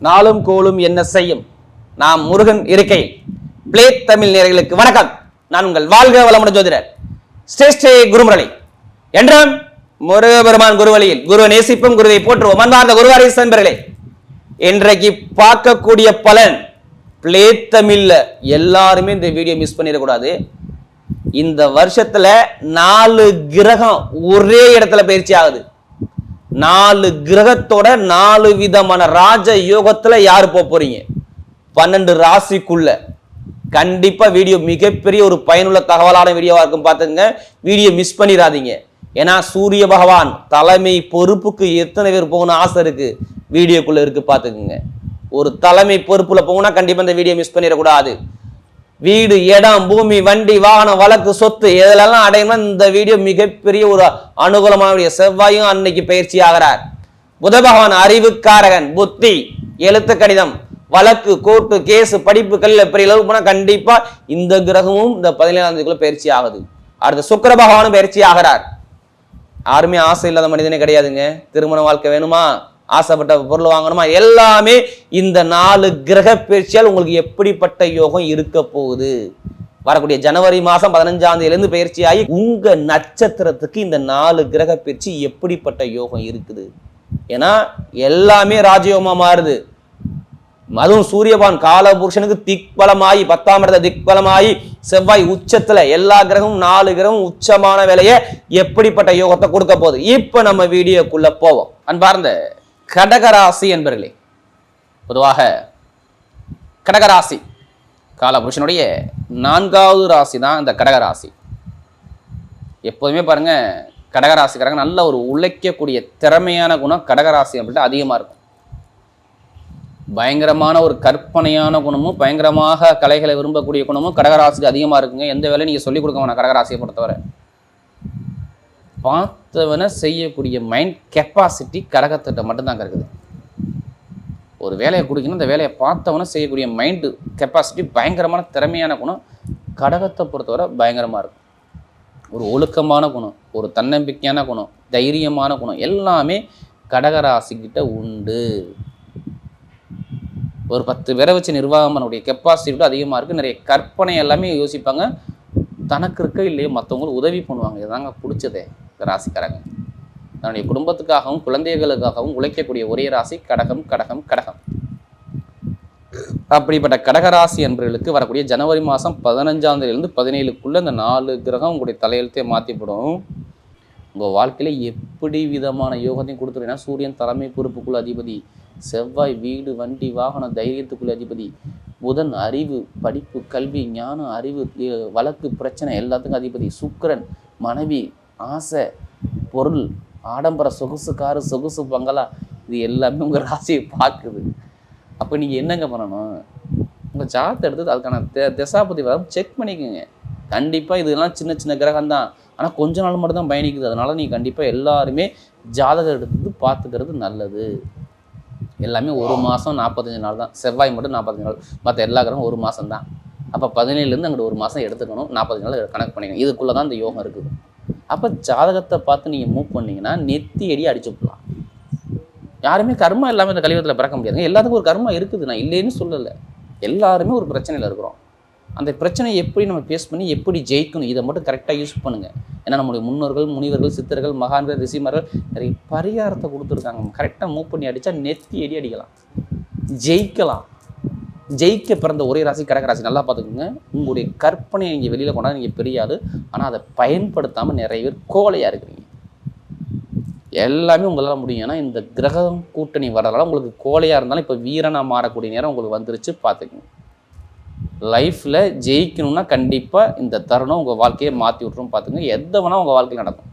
நாளும் கோளும் என்ன செய்யும் நாம் முருகன் இருக்கை பிளே தமிழ் நேயர்களுக்கு வணக்கம். நான் உங்கள் வாழ்க வளமுடன் ஜோதிடர் ஸ்ரேஷ்ட குருமுரளி. என்றும் முருகபெருமான் குருவழியில் குரு நேசிப்பும் குருவை போற்றுவோம். அன்பார்ந்த குருவாரிஸ் நண்பர்களே, இன்றைக்கு பார்க்கக்கூடிய பலன் பிளே தமிழ்ல எல்லாருமே இந்த வீடியோ மிஸ் பண்ணிடக்கூடாது. இந்த வருஷத்துல 4 கிரகம் ஒரே இடத்துல பயிற்சி ஆகுது. 4 கிரகத்தோட 4 விதமான ராஜ யோகத்துல யாரு போறீங்க? 12 ராசிக்குள்ள. கண்டிப்பா வீடியோ மிகப்பெரிய ஒரு பயனுள்ள தகவலான வீடியோவா இருக்கும். பார்த்துங்க, வீடியோ மிஸ் பண்ணிடாதீங்க. ஏன்னா சூரிய பகவான் தலைமை பொறுப்புக்கு எத்தனை பேர் போகணும் ஆசை இருக்கு வீடியோக்குள்ள இருக்கு. பார்த்துக்குங்க, ஒரு தலைமை பொறுப்புல போகணும்னா கண்டிப்பா இந்த வீடியோ மிஸ் பண்ணிடக்கூடாது. வீடு, இடம், பூமி, வண்டி, வாகனம், வழக்கு, சொத்து இதெல்லாம் அடையணும். இந்த வீடியோ மிகப்பெரிய ஒரு அனுகூலமான. செவ்வாயும் அன்னைக்கு பயிற்சி ஆகிறார். புத பகவான் அறிவுக்காரகன், புத்தி, எழுத்து, கணிதம், வழக்கு, கோர்ட்டு, கேஸ், படிப்பு, கல்வி பெரிய அளவுக்கு போனா கண்டிப்பா இந்த கிரகமும் இந்த 17ஆம் தேதிக்குள்ள பயிற்சி ஆகுது. அடுத்த சுக்கிர பகவானும் பயிற்சி ஆகிறார். யாருமே ஆசை இல்லாத மனிதனே கிடையாதுங்க. திருமண வாழ்க்கை வேணுமா, ஆசைப்பட்ட பொருள் வாங்கணுமா, எல்லாமே இந்த 4 கிரக பயிற்சியால் உங்களுக்கு எப்படிப்பட்ட யோகம் இருக்க போகுது. வரக்கூடிய ஜனவரி மாசம் 15ஆம் தேதியிலிருந்து பயிற்சி ஆகி உங்க நட்சத்திரத்துக்கு இந்த 4 கிரக பயிற்சி எப்படிப்பட்ட யோகம் இருக்குது. ஏன்னா எல்லாமே ராஜயோகமா மாறுது. அதுவும் சூரியபான் காலபுருஷனுக்கு திக்பலமாயி 10ஆம் இடத்துல திக்பலமாயி செவ்வாய் உச்சத்துல எல்லா கிரகமும் 4 கிரகமும் உச்சமான வேலையை எப்படிப்பட்ட யோகத்தை கொடுக்க போகுது. இப்ப நம்ம வீடியோக்குள்ள போவோம். அன்பார்ந்த கடகராசி என்பர்களே, பொதுவாக கடகராசி காலபுருஷனுடைய 4வது ராசி தான் இந்த கடகராசி. எப்போதுமே பாருங்க, கடகராசிக்காரங்க நல்ல ஒரு உழைக்கக்கூடிய திறமையான குணம் கடகராசி அப்படின்ட்டு அதிகமா இருக்கும். பயங்கரமான ஒரு கற்பனையான குணமும் பயங்கரமாக கலைகளை விரும்பக்கூடிய குணமும் கடகராசிக்கு அதிகமா இருக்குங்க. எந்த வேலையும் நீங்க சொல்லிக் கொடுக்க வேணாம். கடகராசியை பொறுத்தவரை பார்த்தவனை செய்யக்கூடிய மைண்ட் கெப்பாசிட்டி கடகத்திட்ட மட்டும்தான் இருக்குது. ஒரு வேலையை கொடுக்கணும், இந்த வேலையை பார்த்தவனை செய்யக்கூடிய மைண்டு கெப்பாசிட்டி பயங்கரமான திறமையான குணம் கடகத்தை பொறுத்தவரை பயங்கரமாக இருக்கும். ஒரு ஒழுக்கமான குணம், ஒரு தன்னம்பிக்கையான குணம், தைரியமான குணம் எல்லாமே கடகராசிக்கிட்ட உண்டு. ஒரு 10 பேரை வச்சு நிர்வாகம் பண்ணக்கூடிய கெப்பாசிட்டி அதிகமாக இருக்குது. நிறைய கற்பனை எல்லாமே யோசிப்பாங்க. தனக்கு இருக்க இல்லையோ மற்றவங்களுக்கு உதவி பண்ணுவாங்க. இதுதாங்க பிடிச்சதே ராசிக்காரங்க. தன்னுடைய குடும்பத்துக்காகவும் குழந்தைகளுக்காகவும் உழைக்கக்கூடிய ஒரே ராசி கடகம் கடகம் கடகம். அப்படிப்பட்ட கடகராசி என்பவர்களுக்கு வரக்கூடிய ஜனவரி மாதம் 15ஆம் தேதியிலிருந்து 17க்குள்ள இந்த 4 கிரகம் உங்களுடைய தலையெழுத்தையே மாற்றிப்படும். உங்கள் வாழ்க்கையில எப்படி விதமான யோகத்தையும் கொடுத்துருன்னா, சூரியன் தலைமை பொறுப்புக்குள்ள அதிபதி, செவ்வாய் வீடு, வண்டி, வாகனம், தைரியத்துக்குள்ள அதிபதி, புதன் அறிவு, படிப்பு, கல்வி, ஞானம், அறிவு, வழக்கு, பிரச்சனை எல்லாத்துக்கும் அதிபதி, சுக்கிரன் மனைவி, ஆசை, பொருள், ஆடம்பர, சொகுசு காரு, சொகுசு பங்களா, இது எல்லாமே உங்கள் ராசியை பார்க்குது. அப்போ நீங்கள் என்னங்க பண்ணணும்? உங்கள் ஜாதகத்தை எடுத்து அதுக்கான திசாபதி வர செக் பண்ணிக்கோங்க. கண்டிப்பாக இதெல்லாம் சின்ன சின்ன கிரகம் தான், ஆனால் கொஞ்ச நாள் மட்டும் தான் பயணிக்குது. அதனால நீங்கள் கண்டிப்பாக எல்லாருமே ஜாதகம் எடுத்து பார்த்துக்கிறது நல்லது. எல்லாமே 1 மாதம் 45 நாள் தான். செவ்வாய் மட்டும் 45 நாள், மற்ற எல்லா கிரகம் 1 மாதம் தான். அப்போ 17லேருந்து அங்கிட்டு 1 மாதம் எடுத்துக்கணும். 40 நாள் கணக்கு பண்ணிக்கணும். இதுக்குள்ளே தான் இந்த யோகம் இருக்குது. அப்போ ஜாதகத்தை பார்த்து நீங்கள் மூவ் பண்ணிங்கன்னா நெத்தி அடி அடிச்சுக்கலாம். யாருமே கர்மா இல்லாமல் இந்த கலியுகத்தில் பிறக்க முடியாதுங்க. எல்லாத்துக்கும் ஒரு கர்மா இருக்குது, நான் இல்லைன்னு சொல்லலை. எல்லாருமே ஒரு பிரச்சனையில் இருக்கிறோம். அந்த பிரச்சனையை எப்படி நம்ம ஃபேஸ் பண்ணி எப்படி ஜெயிக்கணும், இதை மட்டும் கரெக்டாக யூஸ் பண்ணுங்கள். ஏன்னா நம்முடைய முன்னோர்கள், முனிவர்கள், சித்தர்கள், மகான்கள், ரிஷிமார்கள் நிறைய பரிகாரத்தை கொடுத்துருக்காங்க. கரெக்டாக மூவ் பண்ணி அடித்தா நெத்தி அடி அடிக்கலாம், ஜெயிக்கலாம். ஜெயிக்க பிறந்த ஒரே ராசி கடகராசி. நல்லா பார்த்துக்கோங்க. உங்களுடைய கற்பனையை நீங்கள் வெளியில் கொண்டாந்து நீங்கள் பெரியாது, ஆனால் அதை பயன்படுத்தாமல் நிறைய பேர் கோலையாக இருக்கிறீங்க. எல்லாமே உங்களால் முடியும். ஏன்னா இந்த கிரகம் கூட்டணி வர்றதால உங்களுக்கு கோலையாக இருந்தாலும் இப்போ வீரனாக மாறக்கூடிய நேரம் உங்களுக்கு வந்துருச்சு. பார்த்துக்குங்க. லைஃப்பில் ஜெயிக்கணும்னா கண்டிப்பாக இந்த தருணம் உங்கள் வாழ்க்கையை மாற்றி விட்டுரும். பார்த்துங்க, எதை வேணால் உங்கள் வாழ்க்கையில் நடக்கும்.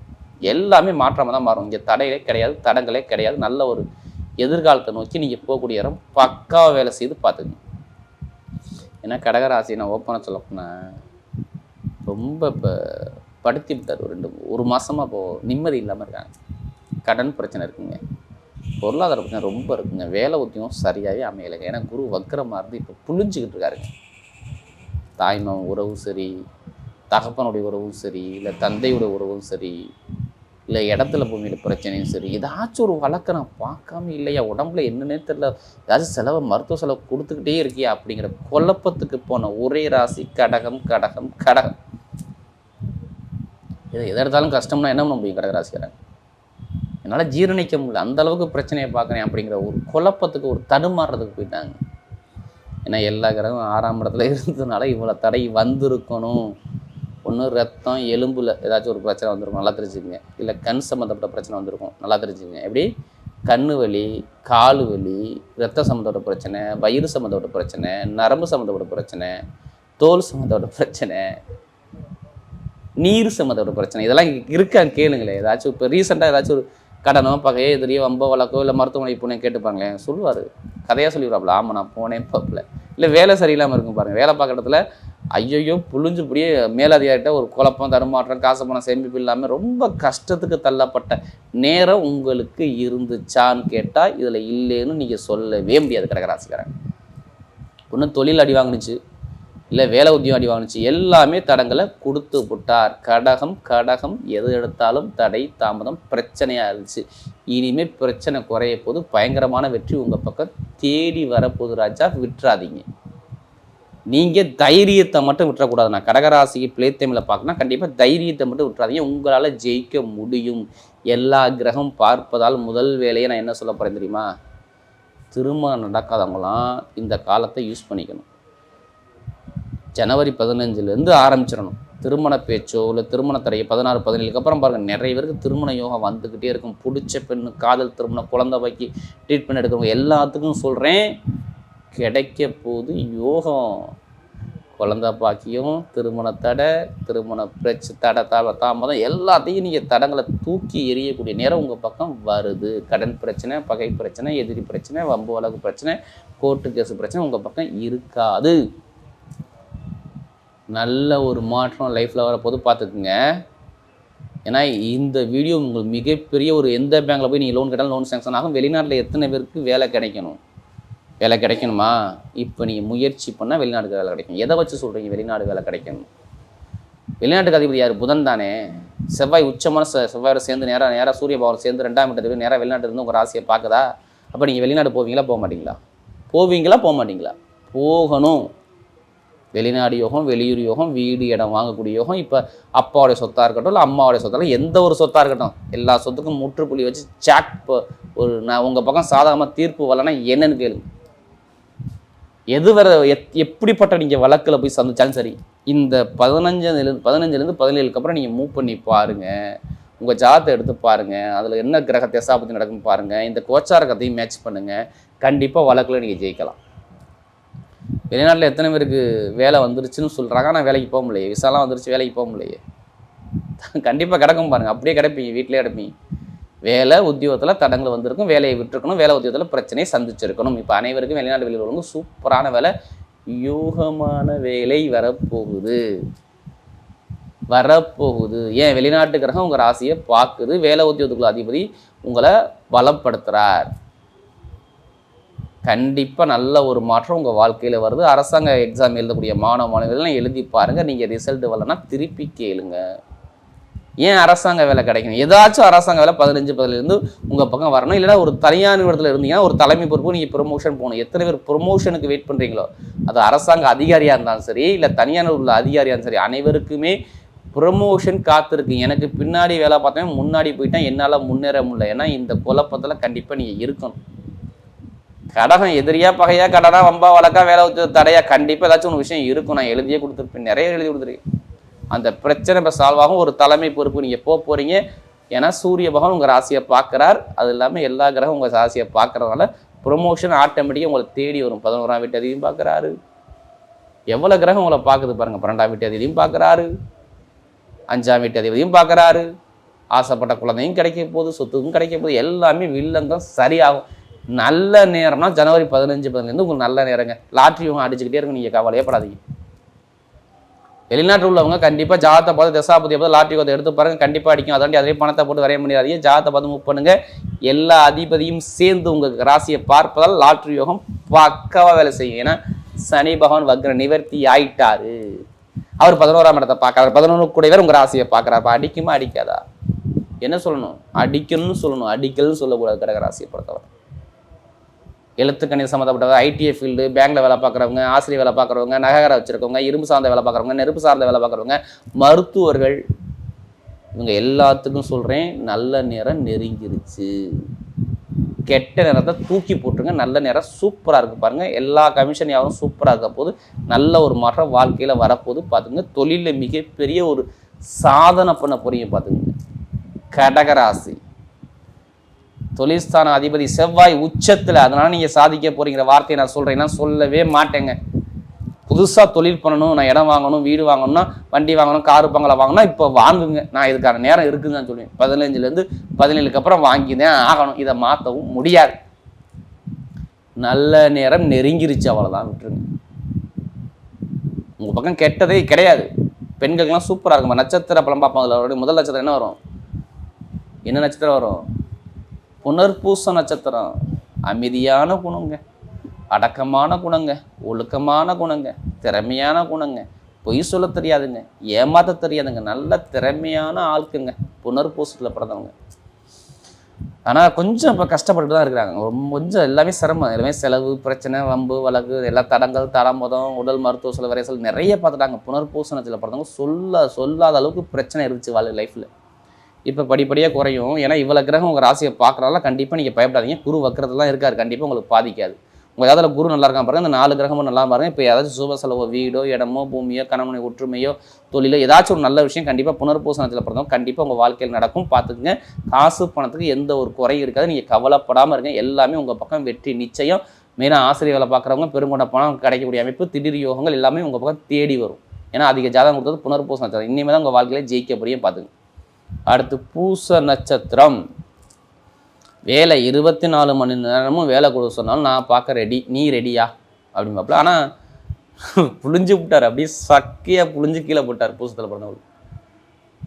எல்லாமே மாற்றமாக தான் மாறும். இங்கே தடைகளே கிடையாது, தடங்களே கிடையாது. நல்ல ஒரு எதிர்காலத்தை நோக்கி நீங்கள் போகக்கூடிய இடம் பக்காவாக வேலை செய்து பார்த்துக்கணும். ஏன்னா கடகராசி நான் ஓப்பனாக சொல்ல போனேன், ரொம்ப இப்போ படுத்தி விட்டார். ஒரு மாதமாக இப்போது நிம்மதி இல்லாமல் இருக்காங்க. கடன் பிரச்சனை இருக்குங்க, பொருளாதார பிரச்சனை ரொம்ப இருக்குங்க, வேலை உத்தியம் சரியாகவே அமையலைங்க. ஏன்னா குரு வக்கரமாக இருந்து இப்போ புழிஞ்சிக்கிட்டு இருக்காருங்க. தாய்மாமன் உறவும் சரி, தகப்பனுடைய உறவும் சரி, இல்லை தந்தையுடைய உறவும் சரி, இல்லை இடத்துல பூமியில் பிரச்சனையும் சரி, ஏதாச்சும் ஒரு வழக்கை நான் பார்க்காம இல்லையா, உடம்புல என்னன்னே தெரியல, ஏதாச்சும் செலவு மருத்துவ செலவு கொடுத்துக்கிட்டே இருக்கியா அப்படிங்கிற குழப்பத்துக்கு போன ஒரே ராசி கடகம். கடகம் கடகம் எதை எடுத்தாலும் கஷ்டம்னா என்ன பண்ண முடியும்? கடகராசிக்காரன் என்னால் ஜீரணிக்க முடியல, அந்த அளவுக்கு பிரச்சனையை பார்க்குறேன் அப்படிங்கிற ஒரு குழப்பத்துக்கு, ஒரு தடுமாறுறதுக்கு போயிட்டாங்க. ஏன்னா எல்லா கிரகம் 6ஆம் இடத்துல இருந்ததுனால இவ்வளோ தடை வந்திருக்கணும். ஒன்று ரத்தம் எலும்பில் ஏதாச்சும் ஒரு பிரச்சனை வந்திருக்கும், நல்லா தெரிஞ்சுக்கங்க. இல்லை கண் சம்மந்தப்பட்ட பிரச்சனை வந்திருக்கும், நல்லா தெரிஞ்சுக்கங்க. எப்படி கண்ணு வலி, காலு வலி, ரத்த சம்மந்தப்பட்ட பிரச்சனை, வயிறு சம்மந்தப்பட்ட பிரச்சனை, நரம்பு சம்மந்தப்பட்ட பிரச்சனை, தோல் சம்மந்தப்பட்ட பிரச்சனை, நீர் சம்மந்தப்பட்ட பிரச்சனை, இதெல்லாம் இருக்கான்னு கேளுங்களேன். ஏதாச்சும் இப்போ ரீசெண்டாக ஏதாச்சும் ஒரு கடனோ பகையோ எதிரியோ வம்போ வழக்கோ இல்லை மருத்துவமனை போனேன் கேட்டுப்பாங்களேன், சொல்லுவார், கதையாக சொல்லிடுவாப்புல. ஆமாம் நான் போனேன் பார்ப்பல. இல்லை வேலை சரியில்லாமல் இருக்கும் பாருங்கள், வேலை பார்க்குற இடத்துல ஐயோ புழிஞ்சு இப்படியே மேலதிகாரிட்ட ஒரு குழப்பம், தடுமாற்றம், காசு பணம் சேமிப்பு இல்லாமல் ரொம்ப கஷ்டத்துக்கு தள்ளப்பட்ட நேரம் உங்களுக்கு இருந்துச்சான்னு கேட்டால் இதில் இல்லைன்னு நீங்கள் சொல்லவே முடியாது. கடகராசிக்காரன் ஒன்றும் தொழில் அடி வாங்கினுச்சு, இல்லை வேலை உத்தியோகம் அடி வாங்கினுச்சு, எல்லாமே தடங்களை கொடுத்து விட்டார். கடகம் கடகம் எது எடுத்தாலும் தடை தாமதம் பிரச்சனையாக இருந்துச்சு. இனிமேல் பிரச்சனை குறைய போது பயங்கரமான வெற்றி உங்கள் பக்கம் தேடி வரப்போது. ராஜா விட்டுறாதீங்க. நீங்கள் தைரியத்தை மட்டும் விட்டுறக்கூடாது. நான் கடகராசிக்கு பிளேத்தமில் பார்க்கணும், கண்டிப்பாக தைரியத்தை மட்டும் விட்டுறாதீங்க. உங்களால் ஜெயிக்க முடியும். எல்லா கிரகம் பார்ப்பதால் முதல் வேலையை நான் என்ன சொல்ல போகிறேன் தெரியுமா? திருமணம் நடக்காதவங்களாம் இந்த காலத்தை யூஸ் பண்ணிக்கணும். ஜனவரி 15 ஆரம்பிச்சிடணும் திருமண பேச்சோ இல்லை திருமண தடையை. 16, 17 அப்புறம் பாருங்கள், நிறைய பேருக்கு திருமண யோகம் வந்துக்கிட்டே இருக்கும். பிடிச்ச பெண்ணு, காதல் திருமணம், குழந்தை பாக்கி ட்ரீட்மெண்ட் எடுக்கிறவங்க எல்லாத்துக்கும் சொல்கிறேன், கிடைக்க போது யோகம். குழந்தை பாக்கியம், திருமண தடை, திருமண தடை தாமதம், எல்லாத்தையும் நீங்கள் தடங்களை தூக்கி எறியக்கூடிய நேரம் உங்கள் பக்கம் வருது. கடன் பிரச்சனை, பகை பிரச்சனை, எதிரி பிரச்சனை, வம்பு வழக்கு பிரச்சனை, கோர்ட்டு கேஸு பிரச்சனை உங்கள் பக்கம் இருக்காது. நல்ல ஒரு மாற்றம் லைஃப்பில் வரப்போது பார்த்துக்குங்க. ஏன்னா இந்த வீடியோ உங்களுக்கு மிகப்பெரிய ஒரு எந்த பேங்க்கில் போய் நீங்கள் லோன் கேட்டாலும் லோன் சேங்ஷன் ஆகும். வெளிநாட்டில் எத்தனை பேருக்கு வேலை கிடைக்கணும்? வேலை கிடைக்கணுமா? இப்போ நீங்கள் முயற்சி பண்ணால் வெளிநாட்டுக்கு வேலை கிடைக்கும். எதை வச்சு சொல்கிறீங்க வெளிநாடு வேலை கிடைக்கணும்? வெளிநாட்டுக்கு அதிபதி யார்? புதன் தானே. செவ்வாய் உச்சமான செவ்வாயோட சேர்ந்து நேராக சூரிய பகவான் சேர்ந்து 2ஆம் இடத்துக்கு நேராக வெளிநாட்டு இருந்து உங்கள் ராசியை பார்க்குதா? அப்போ நீங்கள் வெளிநாடு போவீங்களா போக மாட்டீங்களா? போக மாட்டீங்களா? போகணும். வெளிநாடு யோகம், வெளியூர் யோகம், வீடு இடம் வாங்கக்கூடிய யோகம். இப்போ அப்பாவுடைய சொத்தாக இருக்கட்டும், இல்லை அம்மாவுடைய சொத்தாக, எந்த ஒரு சொத்தாக இருக்கட்டும், எல்லா சொத்துக்கும் முற்றுப்புள்ளி வச்சு ஒரு நான் உங்கள் பக்கம் சாதகமாக தீர்ப்பு வரலன்னா என்னன்னு கேளுங்க. எது வர எப்படிப்பட்ட நீங்கள் வழக்கில் போய் சந்திச்சாலும் சரி, இந்த 15 17 நீங்கள் மூவ் பண்ணி பாருங்கள். உங்கள் ஜாதத்தை எடுத்து பாருங்கள், அதில் என்ன கிரக தசாபதி நடக்குன்னு பாருங்கள், இந்த கோச்சார கதையும் மேட்ச் பண்ணுங்கள். கண்டிப்பாக வழக்கில் நீங்கள் ஜெயிக்கலாம். வெளிநாட்டில் எத்தனை பேருக்கு வேலை வந்துருச்சுன்னு சொல்கிறாங்க, ஆனால் வேலைக்கு போக முடியலையே. விசாலாம் வந்துருச்சு, வேலைக்கு போக முடியலையே. கண்டிப்பாக கிடக்கும் பாருங்கள், அப்படியே கிடப்பீங்க, வீட்டிலே கிடப்பீங்க. வேலை உத்தியோகத்தில் தடங்கள் வந்திருக்கும், வேலையை விட்டுருக்கணும், வேலை உத்தியோகத்தில் பிரச்சனையை சந்திச்சிருக்கணும். இப்போ அனைவருக்கும் வெளிநாட்டு வெளியில் உள்ளவங்க சூப்பரான வேலை, யோகமான வேலை வரப்போகுது. ஏன் வெளிநாட்டு கிரகம் உங்கள் ராசியை பார்க்குது, வேலை உத்தியோகத்துக்குள்ள அதிபதி உங்களை பலப்படுத்துகிறார். கண்டிப்பாக நல்ல ஒரு மாற்றம் உங்கள் வாழ்க்கையில் வருது. அரசாங்க எக்ஸாம் எழுதக்கூடிய மாணவர்கள்லாம் எழுதி பாருங்கள். நீங்கள் ரிசல்ட் வரலன்னா திருப்பி கேளுங்க. ஏன் அரசாங்க வேலை கிடைக்கணும்? ஏதாச்சும் அரசாங்க வேலை 15 உங்கள் பக்கம் வரணும். இல்லைனா ஒரு தனியார் நிறுவனத்தில் இருந்தீங்கன்னா ஒரு தலைமை பொறுப்பு நீங்கள் ப்ரொமோஷன் போகணும். எத்தனை பேர் ப்ரொமோஷனுக்கு வெயிட் பண்ணுறீங்களோ, அது அரசாங்க அதிகாரியாக இருந்தாலும் சரி, இல்லை தனியார் உள்ள அதிகாரியாக இருந்தாலும் சரி, அனைவருக்குமே ப்ரொமோஷன் காத்திருக்கு. எனக்கு பின்னாடி வேலை பார்த்தேன், முன்னாடி போயிட்டேன், என்னால் முன்னேற முடியல. ஏன்னா இந்த குழப்பத்தில் கண்டிப்பாக நீங்கள் இருக்கணும். கடகம் எதிரியா பகையா, கடனா வம்பா வழக்கா, வேலை தடையா, கண்டிப்பாக ஏதாச்சும் ஒரு விஷயம் இருக்கும். நான் எழுதியே கொடுத்துருப்பேன், நிறைய எழுதி கொடுத்துருக்கேன். அந்த பிரச்சனை இப்போ சால்வ் ஆகும். ஒரு தலைமை பொறுப்பு நீங்கள் போகிறீங்க. ஏன்னா சூரிய பகவான் உங்கள் ராசியை பார்க்குறார். அது இல்லாமல் எல்லா கிரகம் உங்கள் ராசியை பார்க்குறதுனால ப்ரொமோஷன் ஆட்டோமேட்டிக்காக உங்களை தேடி வரும். 11ஆம் வீட்டு அதிபதியும் பார்க்குறாரு. எவ்வளோ கிரகம் உங்களை பார்க்குது பாருங்கள். 12ஆம் வீட்டு அதிபதியும் பார்க்குறாரு, 5ஆம் வீட்டு அதிபதியும் பார்க்குறாரு. ஆசைப்பட்ட குழந்தையும் கிடைக்க போகுது, சொத்துக்கும் கிடைக்க போகுது. எல்லாமே வில்லங்கம் சரியாகும். நல்ல நேரம்னா ஜனவரி 15 உங்களுக்கு நல்ல நேரங்க. லாட்ரி இவங்க அடிச்சுக்கிட்டே இருக்கும், நீங்கள் கவலையப்படாதீங்க. வெளிநாட்டில் உள்ளவங்க கண்டிப்பாக ஜாதத்தை பார்த்து தசாபதியை பார்த்து லாட்ரி கோத்தை எடுத்து பாருங்கள், கண்டிப்பாக அடிக்கும். அதாண்டி அதே பணத்தை போட்டு வரைய முடியாதீங்க. ஜாதத்தை பார்த்து மூவ் பண்ணுங்கள். எல்லா அதிபதியும் சேர்ந்து உங்கள் ராசியை பார்ப்பதால் லாட்ரி யோகம் பக்காவாக வேலை செய்யும். ஏன்னா சனி பகவான் வக்ர நிவர்த்தி ஆயிட்டாரு. அவர் 11ஆம் இடத்தை பார்க்குறாரு. 11 கூடவே உங்கள் ராசியை பார்க்குறாரு. அடிக்குமா அடிக்காதா? என்ன சொல்லணும்? அடிக்கணும்னு சொல்லணும், அடிக்கல்னு சொல்லக்கூடாது. கடகராசியை பொறுத்தவரை எழுத்துக்கணித சம்மந்தப்பட்டவங்க, ஐடிஐ ஃபீல்டு, பேங்க்ல வேலை பார்க்குறவங்க, ஆசிரியர் வேலை பார்க்குறவங்க, நகைக்கடை வச்சிருக்கவங்க, இரும்பு சார்ந்த வேலை பார்க்குறவங்க, நெருப்பு சார்ந்த வேலை பார்க்குறவங்க, மருத்துவர்கள், இவங்க எல்லாத்துக்கும் சொல்கிறேன், நல்ல நேரம் நெருங்கிருச்சு. கெட்ட நேரத்தை தூக்கி போட்டுருங்க. நல்ல நேரம் சூப்பராக இருக்குது பாருங்கள். எல்லா கமிஷன் யாரும் சூப்பராக இருக்க போது நல்ல ஒரு மாற்றம் வாழ்க்கையில் வரப்போது பார்த்துங்க. தொழிலில் மிகப்பெரிய ஒரு சாதனை பண்ண போறீங்க பார்த்துங்க. கடகராசி தொழில்ஸ்தான அதிபதி செவ்வாய் உச்சத்தில், அதனால நீங்கள் சாதிக்க போறீங்கிற வார்த்தையை நான் சொல்கிறேன்னா சொல்லவே மாட்டேங்க. புதுசாக தொழில் பண்ணணும், நான் இடம் வாங்கணும், வீடு வாங்கணும்னா, வண்டி வாங்கணும், காரு பங்களா வாங்கணும்னா இப்போ வாங்குங்க. நான் இதுக்கான நேரம் இருக்குதுன்னு தான் சொல்லுவேன். 15லேருந்து 17க்கு அப்புறம் வாங்கிதான் ஆகணும். இதை மாற்றவும் முடியாது. நல்ல நேரம் நெருங்கிருச்சு, அவ்வளோதான், விட்டுருங்க. உங்கள் பக்கம் கெட்டதே கிடையாது. பெண்களுக்கெல்லாம் சூப்பராக இருக்குமா. நட்சத்திர பலம் பார்ப்பாங்க. அவருடைய முதல் நட்சத்திரம் என்ன வரும்? என்ன நட்சத்திரம் வரும்? புனர்பூச நட்சத்திரம். அமைதியான குணங்க, அடக்கமான குணங்க, ஒழுக்கமான குணங்க, திறமையான குணங்க, பொய் சொல்ல தெரியாதுங்க, ஏமாத்த தெரியாதுங்க, நல்ல திறமையான ஆளுக்குங்க புனர்பூசத்தில் பிறந்தவங்க. ஆனால் கொஞ்சம் இப்போ கஷ்டப்பட்டு தான் இருக்கிறாங்க. கொஞ்சம் எல்லாமே சிரமம், எல்லாமே செலவு, பிரச்சனை, வம்பு, வழக்கு, எல்லா தடங்கள், தாமதம், உடல் மருத்துவ செலவு, வரைசல் நிறைய பார்த்துட்டாங்க. புனர்பூசணத்தில் பிறந்தவங்க சொல்லாத அளவுக்கு பிரச்சனை இருந்துச்சு லைஃப்பில். இப்போ படிப்படியாக குறையும். ஏன்னா இவ்வளோ கிரகம் உங்கள் ராசியை பார்க்குறதால கண்டிப்பாக நீங்கள் பயப்படாதீங்க. குரு வக்கரத்துலாம் இருக்காரு, கண்டிப்பாக உங்களுக்கு பாதிக்காது. உங்கள் ஏதாவது குரு நல்லா இருக்கான் பாருங்கள். இந்த 4 கிரகமும் நல்லா பாருங்கள். இப்போ ஏதாச்சும் சுப செலவோ, வீடோ, இடமோ, பூமியோ, கணவனை ஒற்றுமையோ, தொழிலோ, ஏதாச்சும் ஒரு நல்ல விஷயம் கண்டிப்பாக புனர்பூசணத்தில் பிறந்தவங்க கண்டிப்பாக உங்கள் வாழ்க்கையில் நடக்கும். பார்த்துக்குங்க. காசு பணத்துக்கு எந்த ஒரு குறையும் இருக்காது. நீங்கள் கவலைப்படாமல் இருங்க. எல்லாமே உங்கள் பக்கம் வெற்றி நிச்சயம். மெயினாக ஆசிரியர் வேலை பார்க்குறவங்க பெருங்கொண்ட பணம் கிடைக்கக்கூடிய அமைப்பு, திடீர் யோகங்கள் எல்லாமே உங்கள் பக்கம் தேடி வரும். ஏன்னா அதிக ஜாதகம் கொடுத்தது புனர்பூச நட்சத்திரம். இனிமேல் தான் உங்கள் வாழ்க்கையில் ஜெயிக்க போறியும் பார்த்துங்க. அடுத்து பூச நட்சத்திரம். வேலை 24 மணி நேரமும் வேலை கொடுக்க சொன்னாலும் நான் பார்க்க ரெடி, நீ ரெடியா அப்படின்னு பார்ப்பல. ஆனால் புளிஞ்சு விட்டார், அப்படியே சக்கையாக புளிஞ்சு கீழே போட்டார் பூசத்தில் பிறந்தவங்க.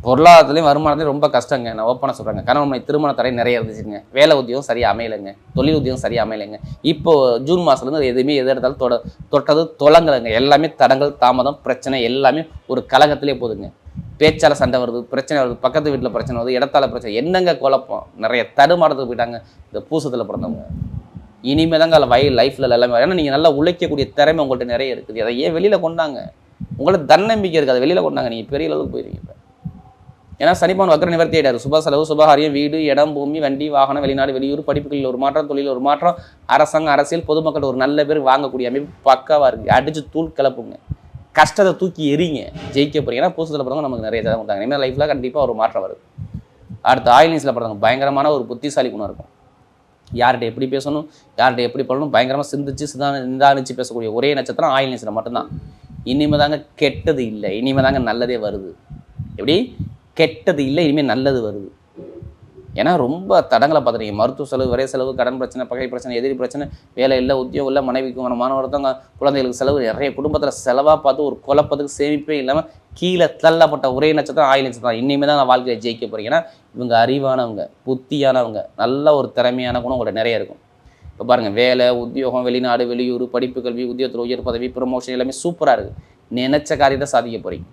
பொருளாதாரத்துலேயும் வருமானத்துலையும் ரொம்ப கஷ்டங்க. நான் ஓப்பனாக சொல்கிறேங்க. கணவன் திருமண தடை நிறைய இருந்துச்சுங்க. வேலை உத்தியோகம் சரியாக அமையலைங்க, தொழில் உத்தியோகம் சரியாக அமையலைங்க. இப்போது ஜூன் மாதத்துலேருந்து எதுவுமே எது எடுத்தாலும் தொட்டது தொலங்கலைங்க. எல்லாமே தடங்கள், தாமதம், பிரச்சனை எல்லாமே ஒரு கலகத்திலே போதுங்க. பேச்சால சண்டை வருது, பிரச்சனை வருது, பக்கத்து வீட்டில் பிரச்சனை வருது, இடத்தால பிரச்சனை, என்னங்க குழப்பம், நிறைய தடுமாறத்துக்கு போயிட்டாங்க இந்த பூசத்தில் பிறந்தவங்க. இனிமேல் தாங்க லைஃப்பில் எல்லாமே. ஏன்னா நீங்கள் நல்லா உழைக்கக்கூடிய திறமை உங்கள்கிட்ட நிறைய இருக்குது. அதை ஏன் வெளியில் கொண்டாங்க? உங்கள்ட்ட தன்னம்பிக்கை இருக்குது, அதை வெளியில் கொண்டாங்க. நீங்கள் பெரிய அளவுக்கு போயிருக்கீங்க. இப்போ ஏன்னா சனிப்பான் வக்கர நிவர்த்தி ஆயிடாரு. சுப செலவு, சுபகாரியம், வீடு, இடம், பூமி, வண்டி, வாகனம், வெளிநாடு, வெளியூர், படிப்புகளில் ஒரு மாற்றம், தொழில் ஒரு மாற்றம், அரசாங்கம், அரசியல், பொதுமக்கள் ஒரு நல்ல பேர் வாங்கக்கூடிய அமைப்பு பக்காவாக இருக்குது. அடித்து தூள் கிளப்புங்க. கஷ்டத்தை தூக்கி எறிங்க, ஜெயிக்க போறீங்க. ஏன்னா பூசத்தில் பிறந்தவங்க நமக்கு நிறைய ஜாதகம் கொடுத்தாங்க. இனிமேல் லைஃப்பில் கண்டிப்பாக ஒரு மாற்றம் வருது. அடுத்து ஆயில்னிஸில் பிறந்தவங்க பயங்கரமான ஒரு புத்திசாலி குணம் இருக்கும். யார்கிட்ட எப்படி பேசணும், யார்கிட்ட எப்படி பண்ணணும், பயங்கரமாக சிந்திச்சு நிதானிச்சு பேசக்கூடிய ஒரே நட்சத்திரம் ஆயில்னிஸில் மட்டும்தான். இனிமேல் தாங்க கெட்டது இல்லை, இனிமேல் தாங்க நல்லதே வருது. எப்படி கெட்டது இல்லை, இனிமேல் நல்லது வருது. ஏன்னா ரொம்ப தடங்களை பார்த்துட்டீங்க. மருத்துவ செலவு, வரை செலவு, கடன் பிரச்சனை, பகை பிரச்சனை, எதிரி பிரச்சனை, வேலை இல்லை, உத்தியோகம் இல்லை, மனைவிக்கு மாணவர்த்தவங்க, குழந்தைகளுக்கு செலவு, நிறைய குடும்பத்தில் செலவாக பார்த்து ஒரு குழப்பத்துக்கு சேமிப்பே இல்லாமல் கீழே தள்ளப்பட்ட ஒரே நட்சத்திரம் ஆயில் நட்சத்திரம். இனிமேல் தான் நான் வாழ்க்கையை ஜெயிக்க போகிறீங்க. ஏன்னா இவங்க அறிவானவங்க, புத்தியானவங்க, நல்ல ஒரு திறமையான குணம் உங்கள்கிட்ட நிறைய இருக்கும். இப்போ பாருங்கள், வேலை, உத்தியோகம், வெளிநாடு, வெளியூர், படிப்பு, கல்வி, உத்தியோகத்தில் உயர் பதவி, ப்ரமோஷன் எல்லாமே சூப்பராக இருக்குது. நினைச்ச காரியத்தை சாதிக்க போகிறீங்க.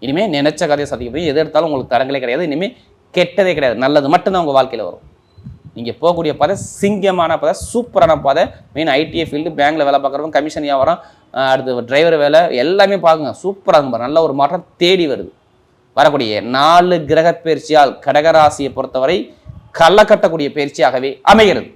இனிமேல் நினைச்ச காரியத்தை சாதிக்க போகிறீங்க. எது எடுத்தாலும் உங்களுக்கு தடங்களே கிடையாது. இனிமேல் கெட்டதே கிடையாது, நல்லது மட்டும்தான் உங்கள் வாழ்க்கையில் வரும். நீங்கள் போகக்கூடிய பாதை சிங்கமான பாதை, சூப்பரான பாதை. மெயின் ஐடிஐ ஃபீல்டு, பேங்கில் வேலை பார்க்குறவங்க, கமிஷன் வியாபாரம், அடுத்து டிரைவர் வேலை எல்லாமே பார்க்குங்க. சூப்பராக இருக்கும். நல்ல ஒரு மாற்றம் தேடி வருது. வரக்கூடிய 4 கிரக பயிற்சியால் கடகராசியை பொறுத்தவரை களை கட்டக்கூடிய பயிற்சியாகவே அமைகிறது.